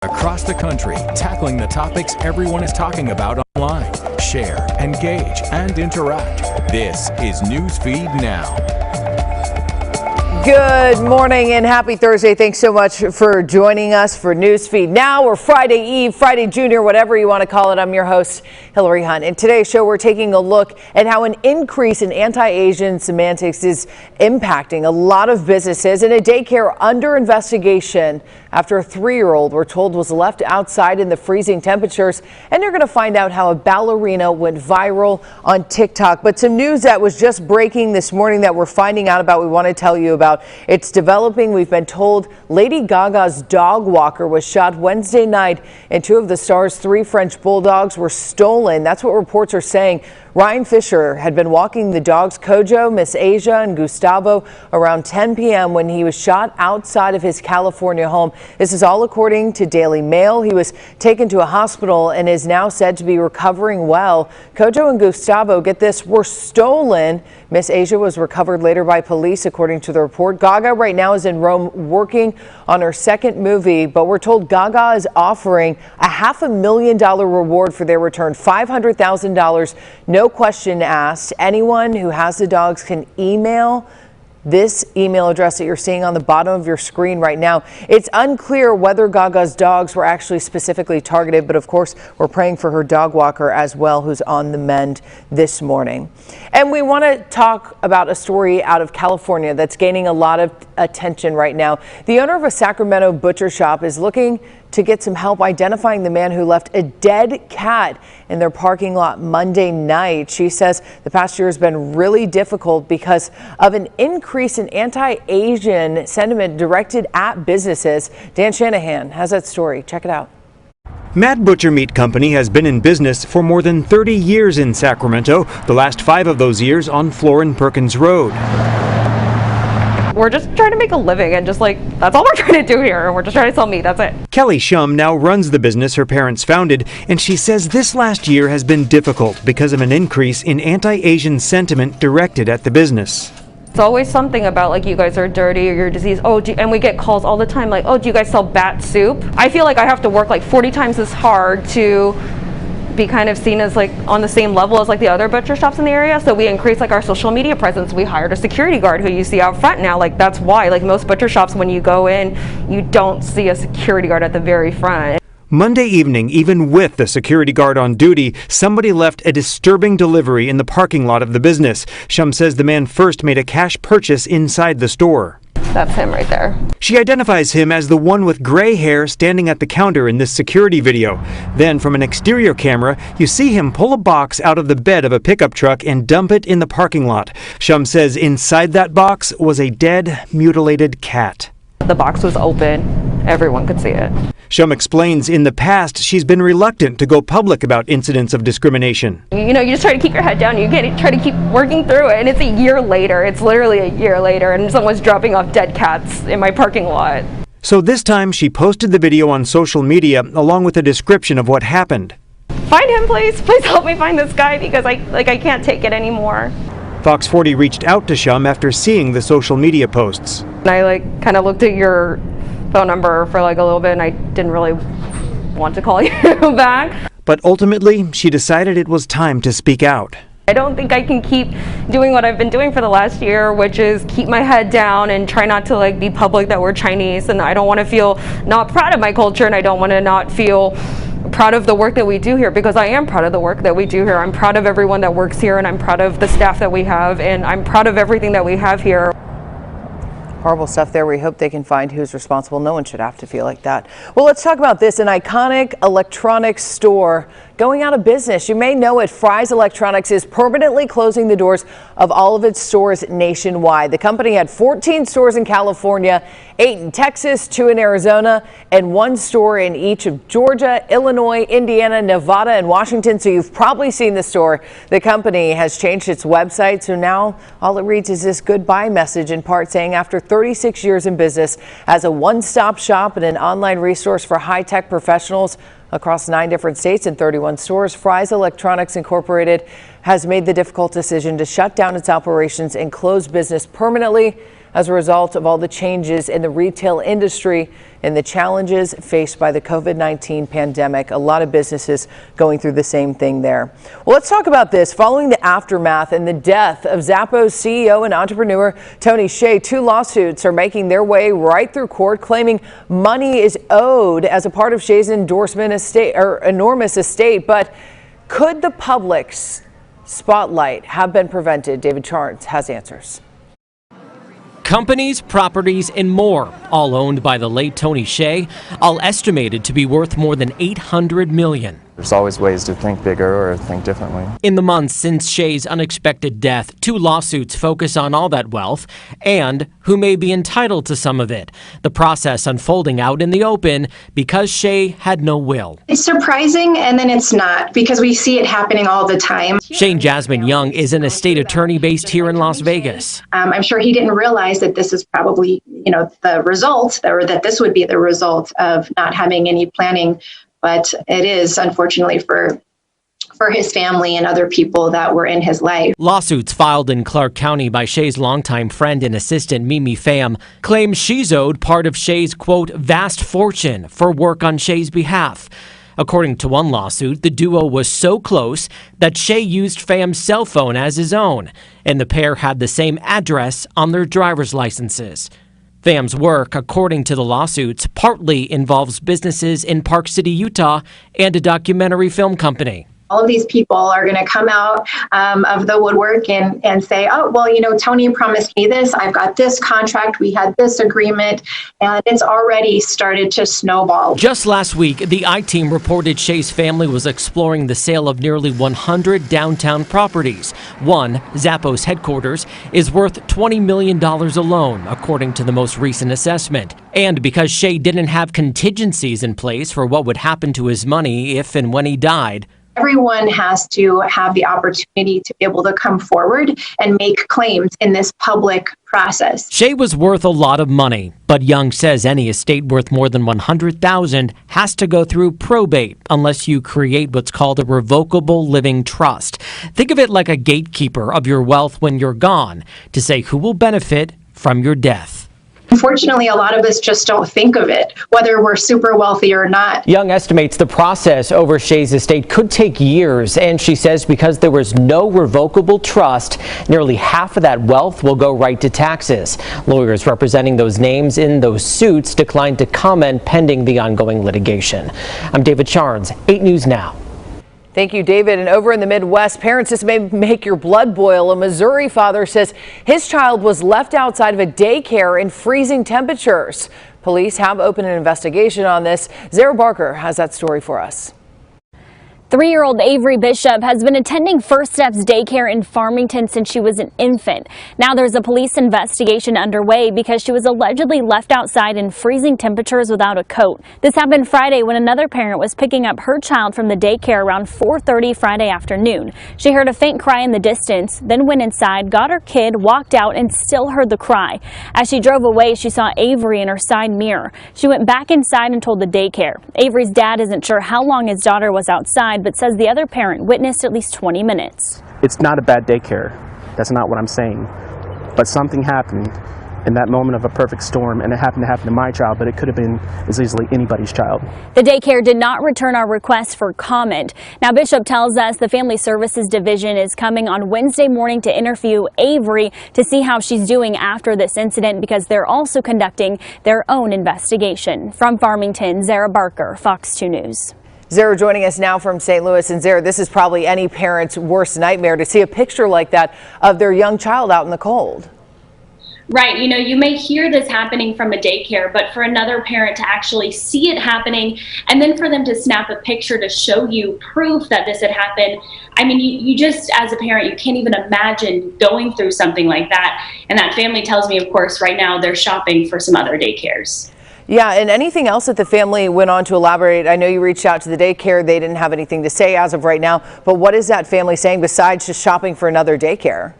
Across the country, tackling the topics everyone is talking about online. Share, engage, and interact. This is Newsfeed Now. Good morning and happy Thursday. Thanks so much for joining us for Newsfeed Now, or Friday Eve, Friday Junior, whatever you want to call it. I'm your host, Hillary Hunt. In today's show, we're taking a look at how an increase in anti-Asian semantics is impacting a lot of businesses, and a daycare under investigation after a 3-year-old, we're told, was left outside in the freezing temperatures. And you're going to find out how a ballerina went viral on TikTok. But some news that was just breaking this morning that we're finding out about, we want to tell you about. It's developing. We've been told Lady Gaga's dog walker was shot Wednesday night, and 2 of the star's 3 French bulldogs were stolen. That's what reports are saying. Ryan Fisher had been walking the dogs Kojo, Miss Asia, and Gustavo around 10 p.m. when he was shot outside of his California home. This is all according to Daily Mail. He was taken to a hospital and is now said to be recovering well. Kojo and Gustavo, get this, were stolen. Miss Asia was recovered later by police, according to the report. Gaga right now is in Rome working on her second movie, but we're told Gaga is offering a $500,000 reward for their return, $500,000. No question asked. Anyone who has the dogs can email this email address that you're seeing on the bottom of your screen right now. It's unclear whether Gaga's dogs were actually specifically targeted, but of course we're praying for her dog walker as well, who's on the mend this morning. And we want to talk about a story out of California that's gaining a lot of attention right now. The owner of a Sacramento butcher shop is looking to get some help identifying the man who left a dead cat in their parking lot Monday night. She says the past year has been really difficult because of an increase in anti-Asian sentiment directed at businesses. Dan Shanahan has that story. Check it out. Matt Butcher Meat Company has been in business for more than 30 years in Sacramento, the last 5 of those years on Florin Perkins Road. We're just trying to make a living, and just that's all we're trying to do here. We're just trying to sell meat. That's it. Kelly Shum now runs the business her parents founded, and she says this last year has been difficult because of an increase in anti-Asian sentiment directed at the business. It's always something about you guys are dirty or you're diseased. And we get calls all the time do you guys sell bat soup? I feel like I have to work 40 times as hard to be kind of seen as on the same level as the other butcher shops in the area. So we increased our social media presence. We hired a security guard who you see out front now. That's why most butcher shops, when you go in, you don't see a security guard at the very front. Monday evening, even with the security guard on duty, somebody left a disturbing delivery in the parking lot of the business. Shum says the man first made a cash purchase inside the store. That's him right there. She identifies him as the one with gray hair standing at the counter in this security video. Then from an exterior camera, you see him pull a box out of the bed of a pickup truck and dump it in the parking lot. Shum says inside that box was a dead, mutilated cat. The box was open. Everyone could see it. Shum explains in the past she's been reluctant to go public about incidents of discrimination. You just try to keep your head down. You try to keep working through it. And it's a year later. It's literally a year later. And someone's dropping off dead cats in my parking lot. So this time she posted the video on social media along with a description of what happened. Find him, please. Please help me find this guy because I can't take it anymore. Fox 40 reached out to Shum after seeing the social media posts. I kind of looked at your phone number for a little bit, and I didn't really want to call you back. But ultimately, she decided it was time to speak out. I don't think I can keep doing what I've been doing for the last year, which is keep my head down and try not to be public that we're Chinese. And I don't want to feel not proud of my culture, and I don't want to not feel proud of the work that we do here, because I am proud of the work that we do here. I'm proud of everyone that works here, and I'm proud of the staff that we have, and I'm proud of everything that we have here. Horrible stuff there. We hope they can find who's responsible. No one should have to feel like that. Well, let's talk about this. An iconic electronics store going out of business. You may know it. Fry's Electronics is permanently closing the doors of all of its stores nationwide. The company had 14 stores in California, 8 in Texas, 2 in Arizona, and 1 store in each of Georgia, Illinois, Indiana, Nevada, and Washington. So you've probably seen the store. The company has changed its website. So now all it reads is this goodbye message, in part saying after 36 years in business as a one-stop shop and an online resource for high-tech professionals across 9 different states and 31 stores, Fry's Electronics Incorporated has made the difficult decision to shut down its operations and close business permanently as a result of all the changes in the retail industry and the challenges faced by the COVID-19 pandemic. A lot of businesses going through the same thing there. Well, let's talk about this. Following the aftermath and the death of Zappos CEO and entrepreneur Tony Hsieh, 2 lawsuits are making their way right through court, claiming money is owed as a part of Hsieh's enormous estate. But could the public's spotlight have been prevented? David Charnes has answers. Companies, properties, and more, all owned by the late Tony Hsieh, all estimated to be worth more than $800 million. There's always ways to think bigger or think differently. In the months since Hsieh's unexpected death, 2 lawsuits focus on all that wealth and who may be entitled to some of it. The process unfolding out in the open because Hsieh had no will. It's surprising, and then it's not, because we see it happening all the time. Shane Jasmine Young is an estate attorney based here in Las Vegas. I'm sure he didn't realize that this is probably, the result, or that this would be the result of not having any planning. But it is, unfortunately, for his family and other people that were in his life. Lawsuits filed in Clark County by Hsieh's longtime friend and assistant Mimi Pham claim she's owed part of Hsieh's, quote, vast fortune for work on Hsieh's behalf. According to one lawsuit, the duo was so close that Hsieh used Pham's cell phone as his own, and the pair had the same address on their driver's licenses. Pham's work, according to the lawsuits, partly involves businesses in Park City, Utah, and a documentary film company. All of these people are going to come out of the woodwork and say, oh, well, Tony promised me this. I've got this contract. We had this agreement. And it's already started to snowball. Just last week, the I-Team reported Hsieh's family was exploring the sale of nearly 100 downtown properties. One, Zappos headquarters, is worth $20 million alone, according to the most recent assessment. And because Hsieh didn't have contingencies in place for what would happen to his money if and when he died, everyone has to have the opportunity to be able to come forward and make claims in this public process. Hsieh was worth a lot of money, but Young says any estate worth more than $100,000 has to go through probate unless you create what's called a revocable living trust. Think of it like a gatekeeper of your wealth when you're gone to say who will benefit from your death. Unfortunately, a lot of us just don't think of it, whether we're super wealthy or not. Young estimates the process over Hsieh's estate could take years, and she says because there was no revocable trust, nearly half of that wealth will go right to taxes. Lawyers representing those names in those suits declined to comment pending the ongoing litigation. I'm David Charnes, 8 News Now. Thank you, David. And over in the Midwest, parents, this may make your blood boil. A Missouri father says his child was left outside of a daycare in freezing temperatures. Police have opened an investigation on this. Zara Barker has that story for us. 3-year-old Avery Bishop has been attending First Steps Daycare in Farmington since she was an infant. Now there's a police investigation underway because she was allegedly left outside in freezing temperatures without a coat. This happened Friday when another parent was picking up her child from the daycare around 4:30 Friday afternoon. She heard a faint cry in the distance, then went inside, got her kid, walked out, and still heard the cry. As she drove away, she saw Avery in her side mirror. She went back inside and told the daycare. Avery's dad isn't sure how long his daughter was outside, but says the other parent witnessed at least 20 minutes. It's not a bad daycare. That's not what I'm saying. But something happened in that moment of a perfect storm, and it happened to happen to my child, but it could have been as easily anybody's child. The daycare did not return our request for comment. Now, Bishop tells us the Family Services Division is coming on Wednesday morning to interview Avery to see how she's doing after this incident, because they're also conducting their own investigation. From Farmington, Zara Barker, Fox 2 News. Zara joining us now from St. Louis. And Zara, this is probably any parent's worst nightmare to see a picture like that of their young child out in the cold. Right. You may hear this happening from a daycare, but for another parent to actually see it happening and then for them to snap a picture to show you proof that this had happened. I mean, you just, as a parent, you can't even imagine going through something like that. And that family tells me, of course, right now they're shopping for some other daycares. Yeah, and anything else that the family went on to elaborate? I know you reached out to the daycare. They didn't have anything to say as of right now. But what is that family saying besides just shopping for another daycare?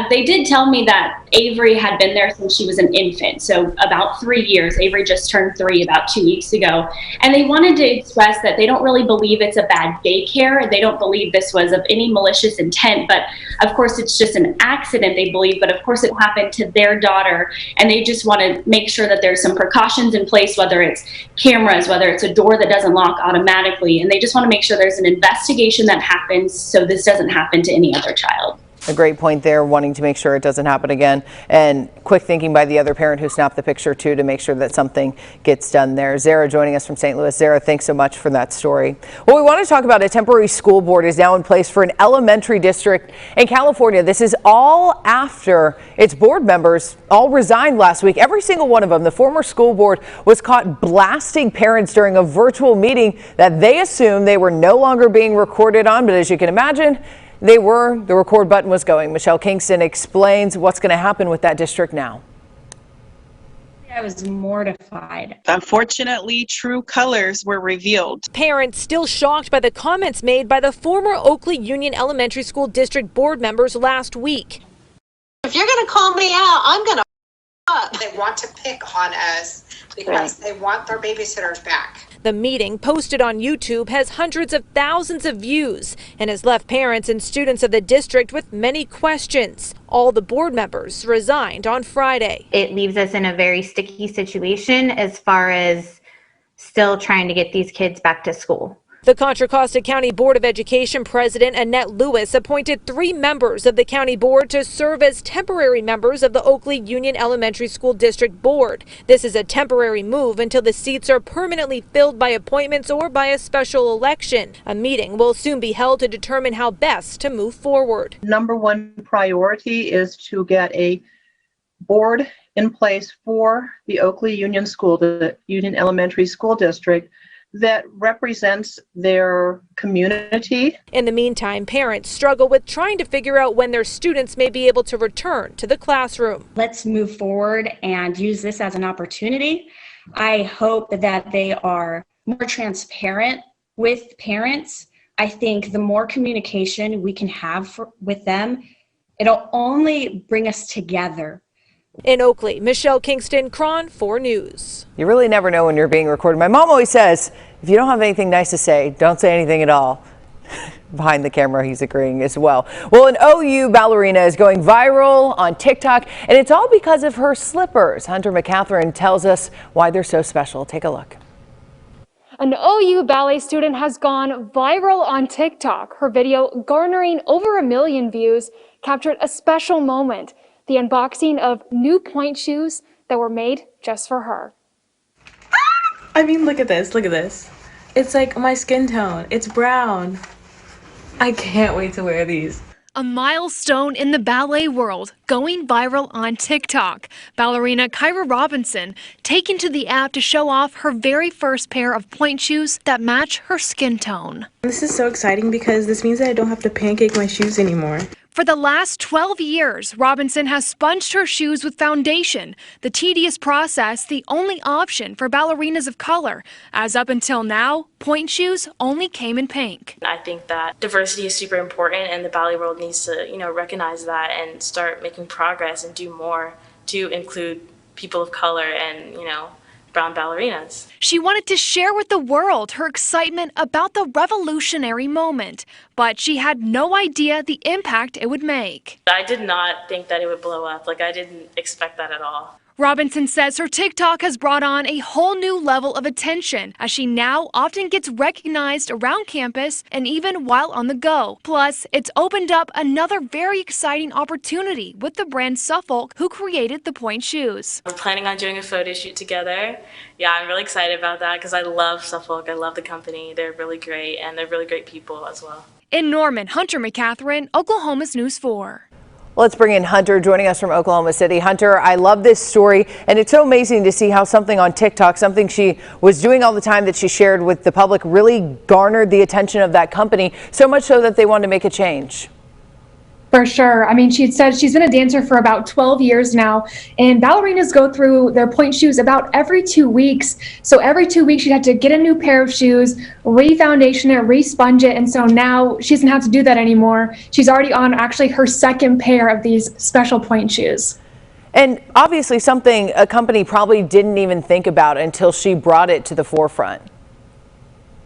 They did tell me that Avery had been there since she was an infant, so about 3 years. Avery just turned 3 about 2 weeks ago. And they wanted to express that they don't really believe it's a bad daycare. They don't believe this was of any malicious intent, but of course it's just an accident, they believe, but of course it happened to their daughter. And they just want to make sure that there's some precautions in place, whether it's cameras, whether it's a door that doesn't lock automatically. And they just want to make sure there's an investigation that happens so this doesn't happen to any other child. A great point there, wanting to make sure it doesn't happen again, and quick thinking by the other parent who snapped the picture too to make sure that something gets done there. Zara joining us from St. Louis. Zara, thanks so much for that story. Well, we want to talk about a temporary school board is now in place for an elementary district in California. This is all after its board members all resigned last week. Every single one of them. The former school board was caught blasting parents during a virtual meeting that they assumed they were no longer being recorded on, but as you can imagine, they were. The record button was going. Michelle Kingston explains what's going to happen with that district now. I was mortified. Unfortunately, true colors were revealed. Parents still shocked by the comments made by the former Oakley Union Elementary School District board members last week. If you're going to call me out, I'm going to up. They want to pick on us because they want their babysitters back. The meeting, posted on YouTube, has hundreds of thousands of views and has left parents and students of the district with many questions. All the board members resigned on Friday. It leaves us in a very sticky situation as far as still trying to get these kids back to school. The Contra Costa County Board of Education President Annette Lewis appointed 3 members of the county board to serve as temporary members of the Oakley Union Elementary School District Board. This is a temporary move until the seats are permanently filled by appointments or by a special election. A meeting will soon be held to determine how best to move forward. Number one priority is to get a board in place for the Oakley Union Elementary School District that represents their community. In the meantime, parents struggle with trying to figure out when their students may be able to return to the classroom. Let's move forward and use this as an opportunity. I hope that they are more transparent with parents. I think the more communication we can have with them, it'll only bring us together. In Oakley, Michelle Kingston, KRON 4 News. You really never know when you're being recorded. My mom always says, if you don't have anything nice to say, don't say anything at all. Behind the camera, he's agreeing as well. Well, an OU ballerina is going viral on TikTok, and it's all because of her slippers. Hunter McCatherine tells us why they're so special. Take a look. An OU ballet student has gone viral on TikTok. Her video, garnering over 1 million views, captured a special moment. The unboxing of new pointe shoes that were made just for her. I mean, look at this, look at this. It's like my skin tone, it's brown. I can't wait to wear these. A milestone in the ballet world, going viral on TikTok. Ballerina Kyra Robinson taken to the app to show off her very first pair of pointe shoes that match her skin tone. This is so exciting because this means that I don't have to pancake my shoes anymore. For the last 12 years, Robinson has sponged her shoes with foundation, the tedious process the only option for ballerinas of color, as up until now, pointe shoes only came in pink. I think that diversity is super important and the ballet world needs to, recognize that and start making progress and do more to include people of color and, brown ballerinas. She wanted to share with the world her excitement about the revolutionary moment, but she had no idea the impact it would make. I did not think that it would blow up. I didn't expect that at all. Robinson says her TikTok has brought on a whole new level of attention as she now often gets recognized around campus and even while on the go. Plus, it's opened up another very exciting opportunity with the brand Suffolk, who created the pointe shoes. We're planning on doing a photo shoot together. Yeah, I'm really excited about that because I love Suffolk. I love the company. They're really great and they're really great people as well. In Norman, Hunter McCatherine, Oklahoma's News 4. Let's bring in Hunter joining us from Oklahoma City. Hunter, I love this story, and it's so amazing to see how something on TikTok, something she was doing all the time that she shared with the public, really garnered the attention of that company, so much so that they wanted to make a change. For sure. I mean, she said she's been a dancer for about 12 years now, and ballerinas go through their point shoes about every 2 weeks. So every 2 weeks, she'd have to get a new pair of shoes, re-foundation it, re-sponge it, and so now she doesn't have to do that anymore. She's already on actually her second pair of these special point shoes. And obviously something a company probably didn't even think about until she brought it to the forefront.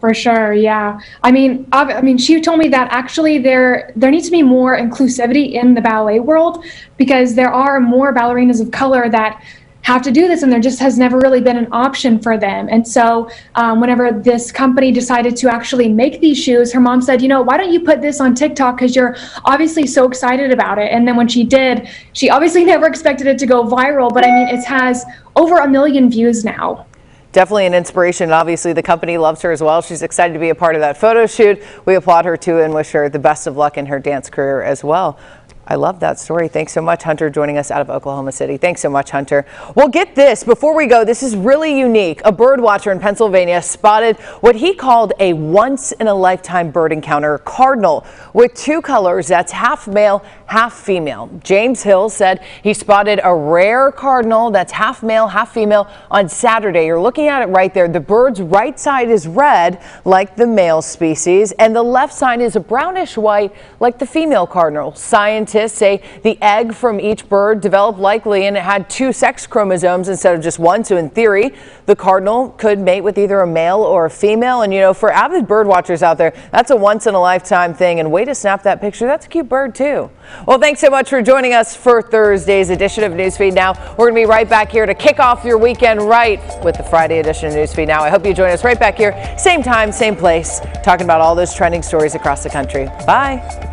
For sure, yeah. I mean, she told me that actually there needs to be more inclusivity in the ballet world, because there are more ballerinas of color that have to do this, and there just has never really been an option for them. And so whenever this company decided to actually make these shoes, her mom said, you know, why don't you put this on TikTok, because you're obviously so excited about it. And then when she did, she obviously never expected it to go viral, but I mean, it has over 1 million views now. Definitely an inspiration. Obviously, the company loves her as well. She's excited to be a part of that photo shoot. We applaud her too and wish her the best of luck in her dance career as well. I love that story. Thanks so much, Hunter, joining us out of Oklahoma City. Thanks so much, Hunter. Well, get this. Before we go, this is really unique. A bird watcher in Pennsylvania spotted what he called a once-in-a-lifetime bird encounter, cardinal, with 2 colors that's half male, half female. James Hill said he spotted a rare cardinal that's half male, half female on Saturday. You're looking at it right there. The bird's right side is red, like the male species, and the left side is a brownish white, like the female cardinal. Scientists say the egg from each bird developed likely, and it had 2 sex chromosomes instead of just 1. So in theory, the cardinal could mate with either a male or a female. And you know, for avid bird watchers out there, that's a once in a lifetime thing. And way to snap that picture. That's a cute bird too. Well, thanks so much for joining us for Thursday's edition of Newsfeed Now. We're going to be right back here to kick off your weekend right with the Friday edition of Newsfeed Now. I hope you join us right back here, same time, same place, talking about all those trending stories across the country. Bye.